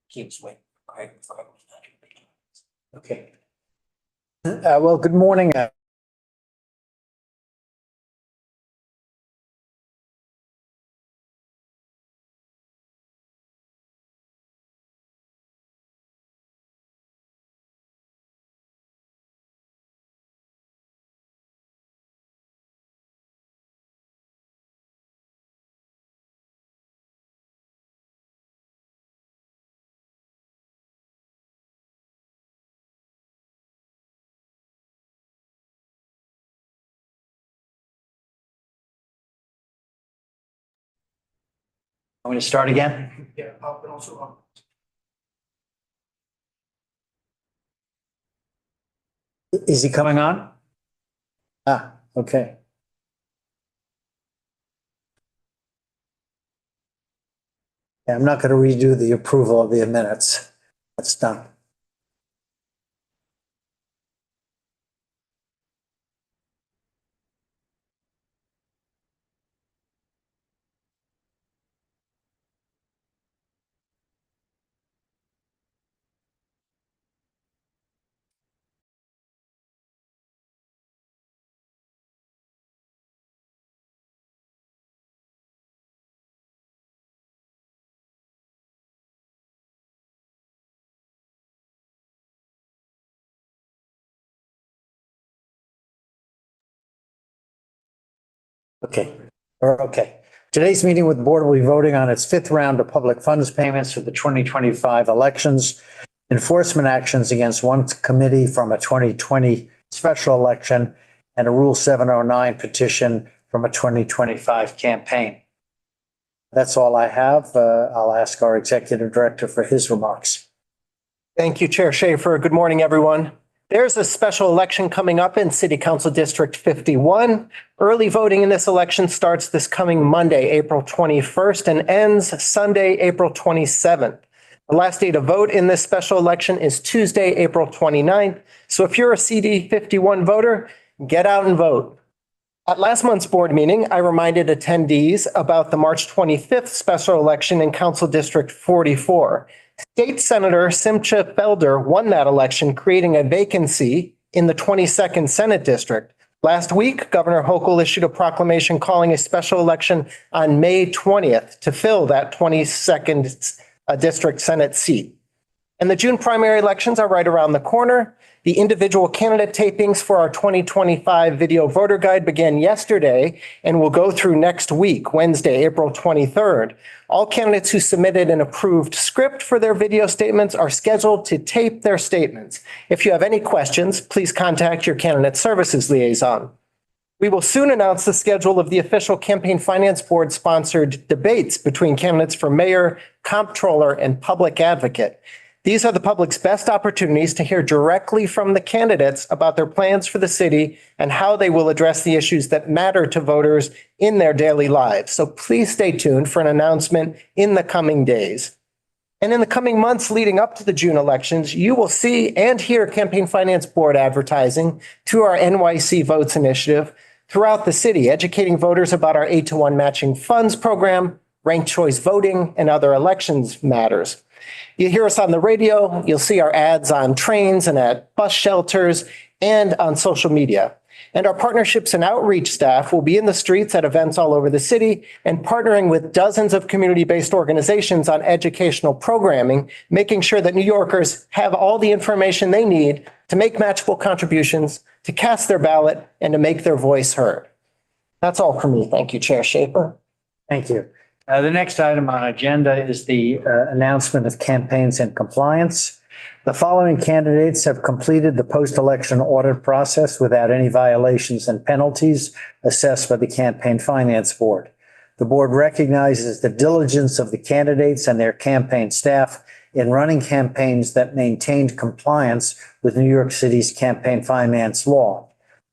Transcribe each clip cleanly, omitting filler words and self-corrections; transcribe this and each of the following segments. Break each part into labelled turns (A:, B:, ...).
A: Keeps waiting. Okay. Well, good morning. I'm going to start again. Yeah, but also Is he coming on? Okay. Yeah, I'm not going to redo the approval of the minutes. That's done. Okay, okay. Today's meeting with the board will be voting on its fifth round of public funds payments for the 2025 elections, enforcement actions against one committee from a 2020 special election, and a Rule 709 petition from a 2025 campaign. That's all I have. I'll ask our executive director for his remarks.
B: Thank you, Chair Schaefer. Good morning, everyone. There's a special election coming up in City Council District 51. Early voting in this election starts this coming Monday, April 21st, and ends Sunday, April 27th. The last day to vote in this special election is Tuesday, April 29th. So if you're a CD 51 voter, get out and vote. At last month's board meeting, I reminded attendees about the March 25th special election in Council District 44. State Senator Simcha Felder won that election, creating a vacancy in the 22nd Senate District. Last week, Governor Hochul issued a proclamation calling a special election on May 20th to fill that 22nd District Senate seat. And the June primary elections are right around the corner. The individual candidate tapings for our 2025 video voter guide began yesterday and will go through next week, Wednesday, April 23rd. All candidates who submitted an approved script for their video statements are scheduled to tape their statements. If you have any questions, please contact your candidate services liaison. We will soon announce the schedule of the official Campaign Finance Board sponsored debates between candidates for mayor, comptroller, and public advocate. These are the public's best opportunities to hear directly from the candidates about their plans for the city and how they will address the issues that matter to voters in their daily lives. So please stay tuned for an announcement in the coming days. And in the coming months leading up to the June elections, you will see and hear Campaign Finance Board advertising through our NYC Votes initiative throughout the city, educating voters about our 8-to-1 matching funds program, ranked choice voting, and other elections matters. You hear us on the radio, you'll see our ads on trains and at bus shelters and on social media. And our partnerships and outreach staff will be in the streets at events all over the city and partnering with dozens of community-based organizations on educational programming, making sure that New Yorkers have all the information they need to make matchable contributions, to cast their ballot, and to make their voice heard. That's all for me. Thank you, Chair Schaefer.
A: Thank you. The next item on agenda is the announcement of campaigns and compliance. The following candidates have completed the post-election audit process without any violations and penalties assessed by the Campaign Finance Board. The board recognizes the diligence of the candidates and their campaign staff in running campaigns that maintained compliance with New York City's campaign finance law.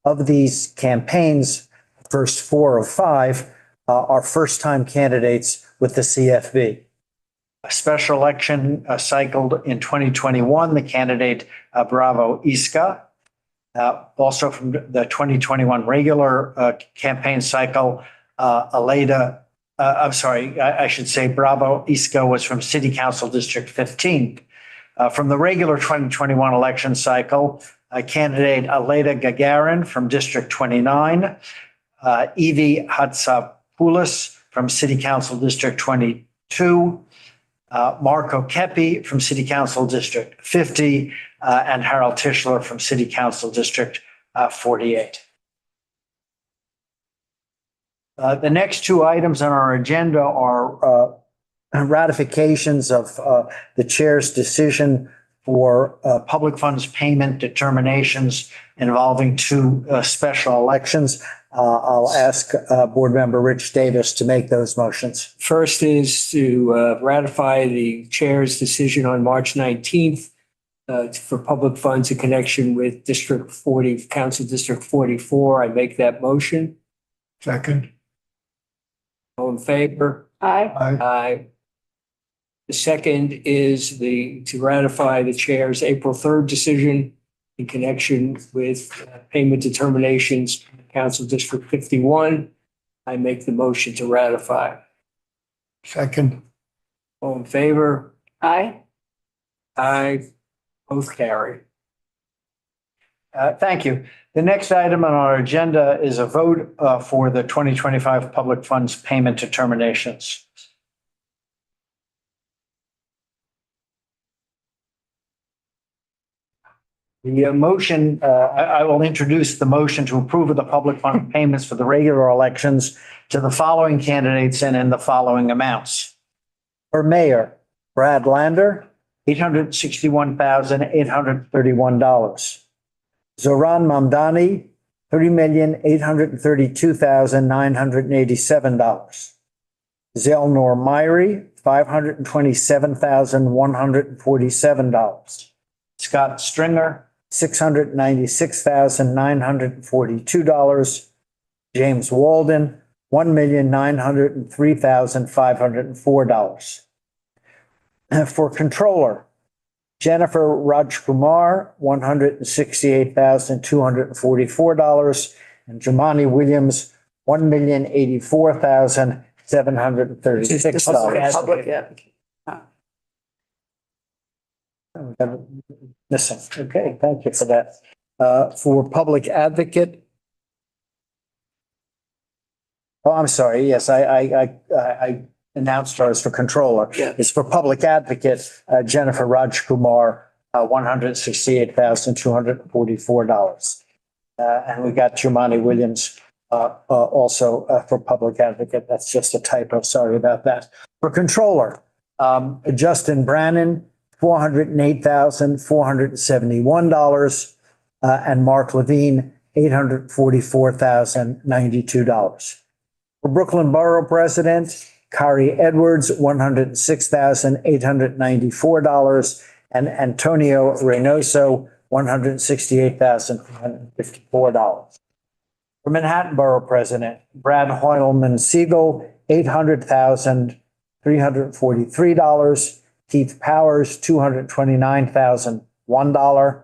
A: Of these campaigns, first 4 of 5 are first-time candidates with the CFB. A special election cycled in 2021, the candidate Bravo Iska. Also from the 2021 regular campaign cycle, Aleda I'm sorry, I should say Bravo Isco was from City Council District 15. From the regular 2021 election cycle, candidate Aleda Gagarin from District 29, Evie Hatsapoulos from City Council District 22, Marco Kepi from City Council District 50, and Harold Tischler from City Council District 48. The next two items on our agenda are ratifications of the chair's decision for public funds payment determinations involving two special elections. I'll ask Board Member Rich Davis to make those motions.
C: First is to ratify the chair's decision on March 19th for public funds in connection with District 40, Council District 44. I make that motion.
D: Second.
C: All in favor?
E: Aye.
C: Aye. The second is to ratify the chair's April 3rd decision in connection with payment determinations for Council District 51. I make the motion to ratify.
D: Second.
C: All in favor?
E: Aye.
C: Aye. Both carry.
A: Thank you. The next item on our agenda is a vote for the 2025 public funds payment determinations. The motion, I will introduce the motion to approve of the public fund payments for the regular elections to the following candidates and in the following amounts. For mayor, Brad Lander, $861,831. Zoran Mamdani, $3,832,987. Zelnor Myrie, $527,147. Scott Stringer, $696,942. James Walden, $1,903,504. For controller, Jennifer Rajkumar, $168,244, and Jumani Williams, $1,084,736.
E: Public, yeah.
A: Missing. Okay, thank you for that. For public advocate. Oh, I'm sorry. Yes, I announced ours for controller.
E: Yeah.
A: It's for public advocate, Jennifer Rajkumar, $168,244. And we got Jumani Williams also for public advocate. That's just a typo. Sorry about that. For controller, Justin Brannon, $408,471, and Mark Levine, $844,092. For Brooklyn Borough President, Kari Edwards, $106,894, and Antonio Reynoso, $168,354. For Manhattan Borough President, Brad Hoylman Siegel, $800,343. Keith Powers, $229,001.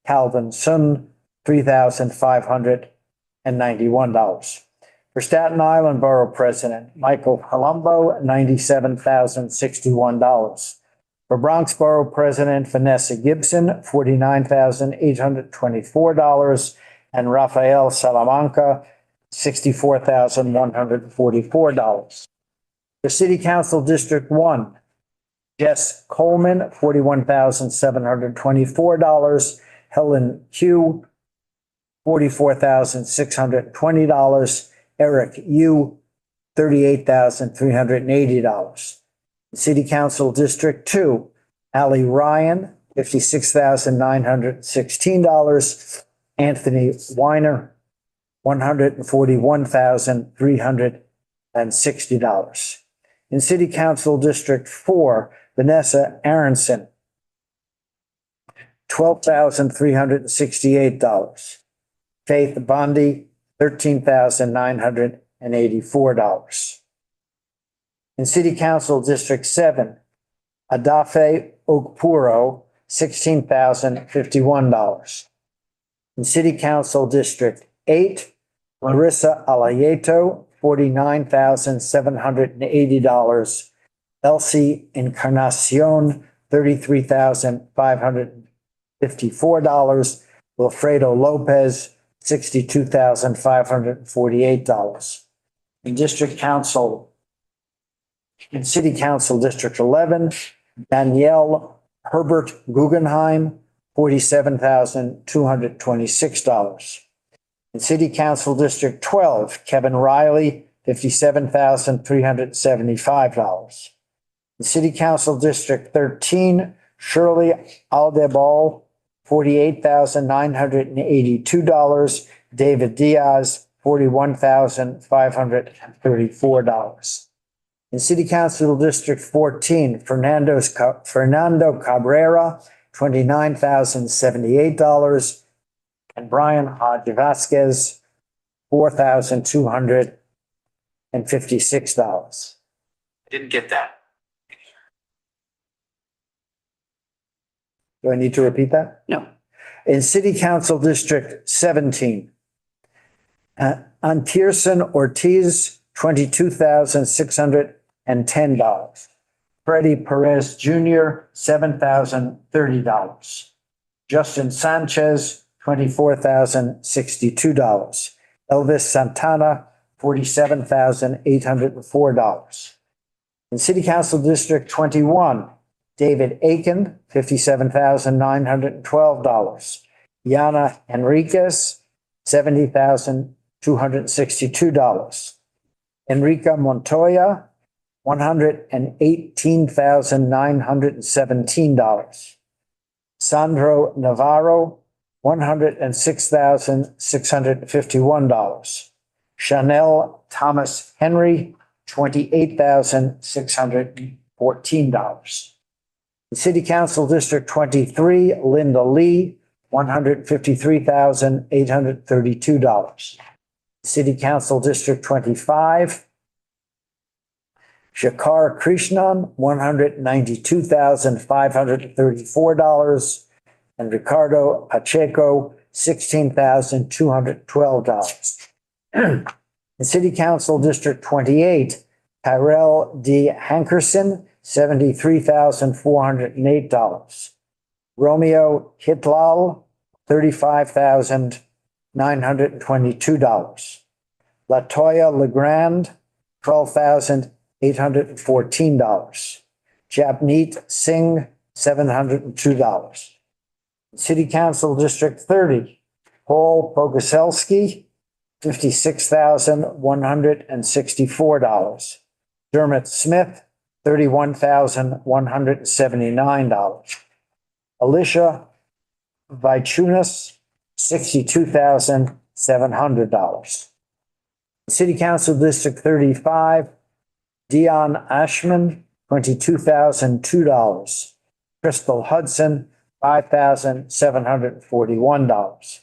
A: Calvin Sun, $3,591. For Staten Island Borough President, Michael Colombo, $97,061. For Bronx Borough President, Vanessa Gibson, $49,824. And Rafael Salamanca, $64,144. For City Council District 1, Jess Coleman, $41,724. Helen Hugh, $44,620. Eric Yu, $38,380. City Council District 2, Ali Ryan, $56,916. Anthony Weiner, $141,360. In City Council District 4, Vanessa Aronson, $12,368. Faith Bondi, $13,984. In City Council District 7, Adafe Okpuro, $16,051. In City Council District 8, Larissa Alayeto, $49,780. Elsie Encarnacion, $33,554. Wilfredo Lopez, $62,548. In City Council District 11, Danielle Herbert Guggenheim, $47,226. In City Council District 12, Kevin Riley, $57,375. In City Council District 13, Shirley Aldebal, $48,982. David Diaz, $41,534. In City Council District 14, Fernando Cabrera, $29,078. And Brian Hodge Vasquez, $4,256.
E: Didn't get that.
A: Do I need to repeat that?
E: No.
A: In City Council District 17, Antierson Ortiz, $22,610. Freddie Perez Jr., $7,030. Justin Sanchez, $24,062. Elvis Santana, $47,804. In City Council District 21, David Aiken, $57,912. Yana Enriquez, $70,262. Enrica Montoya, $118,917. Sandro Navarro, $106,651. Chanel Thomas Henry, $28,614. In City Council District 23, Linda Lee, $153,832. City Council District 25, Shakar Krishnan, $192,534. And Ricardo Pacheco, $16,212. In City Council District 28, Tyrell D. Hankerson, $73,408. Romeo Hitlal, $35,922. Latoya Legrand, $12,814. Japneet Singh, $702. City Council District 30, Paul Boguselski, $56,164. Dermot Smith, $31,179. Alicia Vichunas, $62,700. City Council District 35, Dion Ashman, $22,002. Crystal Hudson, $5,741.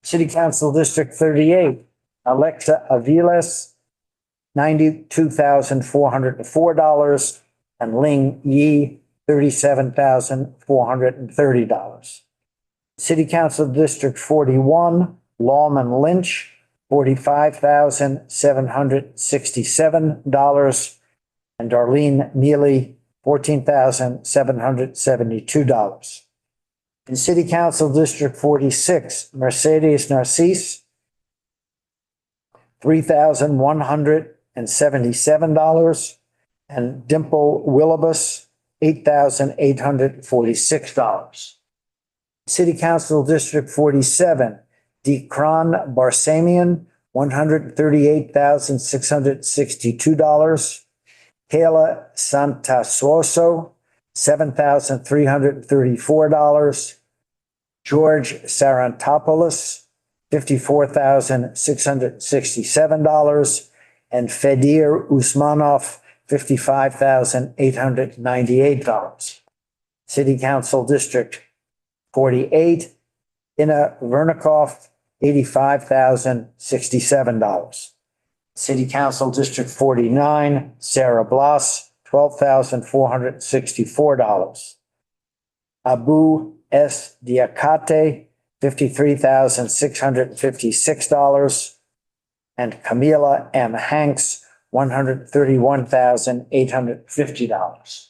A: City Council District 38, Alexa Aviles, $92,404. And Ling Yi, $37,430. City Council District 41, Lawman Lynch, $45,767. And Darlene Neely, $14,772. In City Council District 46, Mercedes Narcisse, $3,177. And Dimple Willibus, $8,846. City Council District 47, Dekron Barsamian, $138,662. Kayla Santasuoso, $7,334. George Sarantopoulos, $54,667. And Fedir Usmanov, $55,898. City Council District 48, Ina Vernikoff, $85,067. City Council District 49, Sarah Bloss, $12,464. Abu S. Diakate, $53,656. and Camila M. Hanks, $131,850.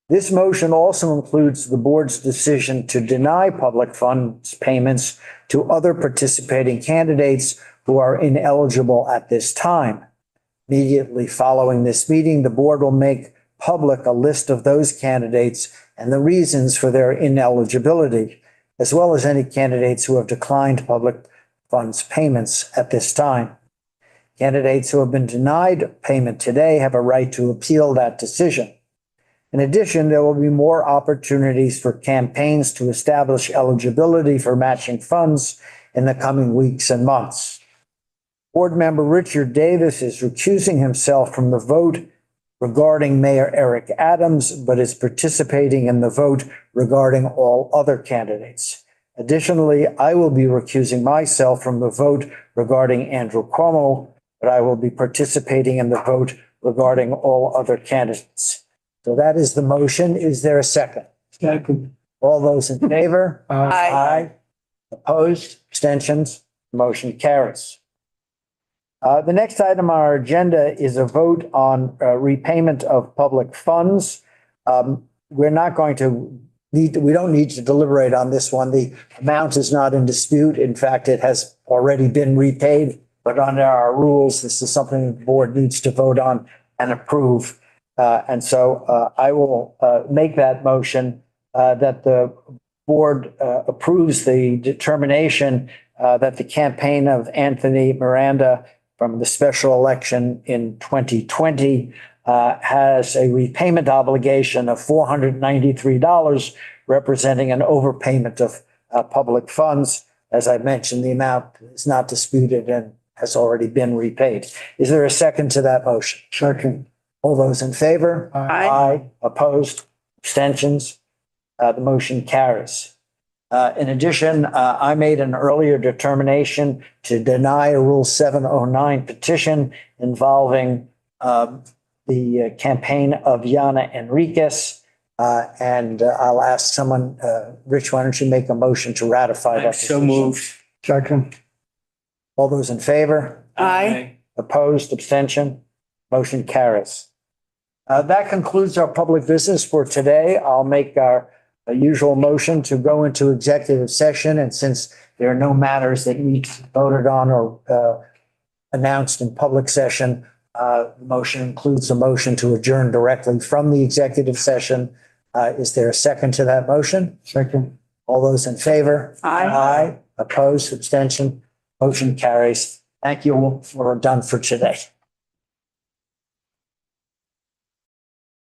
A: This motion also includes the board's decision to deny public funds payments to other participating candidates who are ineligible at this time. Immediately following this meeting, the board will make public a list of those candidates and the reasons for their ineligibility, as well as any candidates who have declined public funds payments at this time. Candidates who have been denied payment today have a right to appeal that decision. In addition, there will be more opportunities for campaigns to establish eligibility for matching funds in the coming weeks and months. Board member Richard Davis is recusing himself from the vote regarding Mayor Eric Adams, but is participating in the vote regarding all other candidates. Additionally, I will be recusing myself from the vote regarding Andrew Cuomo, but I will be participating in the vote regarding all other candidates. So that is the motion. Is there a second?
C: Second.
A: All those in favor?
E: Aye.
A: Opposed? Abstentions? Motion carries. The next item on our agenda is a vote on repayment of public funds. We're not going to we don't need to deliberate on this one. The amount is not in dispute. In fact, it has already been repaid, but under our rules, this is something the board needs to vote on and approve. And so I will make that motion that the board approves the determination that the campaign of Anthony Miranda from the special election in 2020 has a repayment obligation of $493, representing an overpayment of public funds. As I mentioned, the amount is not disputed and has already been repaid. Is there a second to that motion?
D: Second.
A: All those in favor?
E: Aye.
A: Opposed? Abstentions? The motion carries. In addition, I made an earlier determination to deny a Rule 709 petition involving the campaign of Yana Enriquez. And I'll ask someone, Rich, why don't you make a motion to ratify that?
C: So
A: decision?
C: moved.
D: Second.
A: All those in favor?
E: Aye.
A: Opposed? Abstention? Motion carries. That concludes our public business for today. I'll make our usual motion to go into executive session. And since there are no matters that need to be voted on or announced in public session, the motion includes a motion to adjourn directly from the executive session. Is there a second to that motion?
D: Second.
A: All those in favor?
E: Aye.
A: Aye. Opposed? Abstention? Motion carries. Thank you. We're done for today.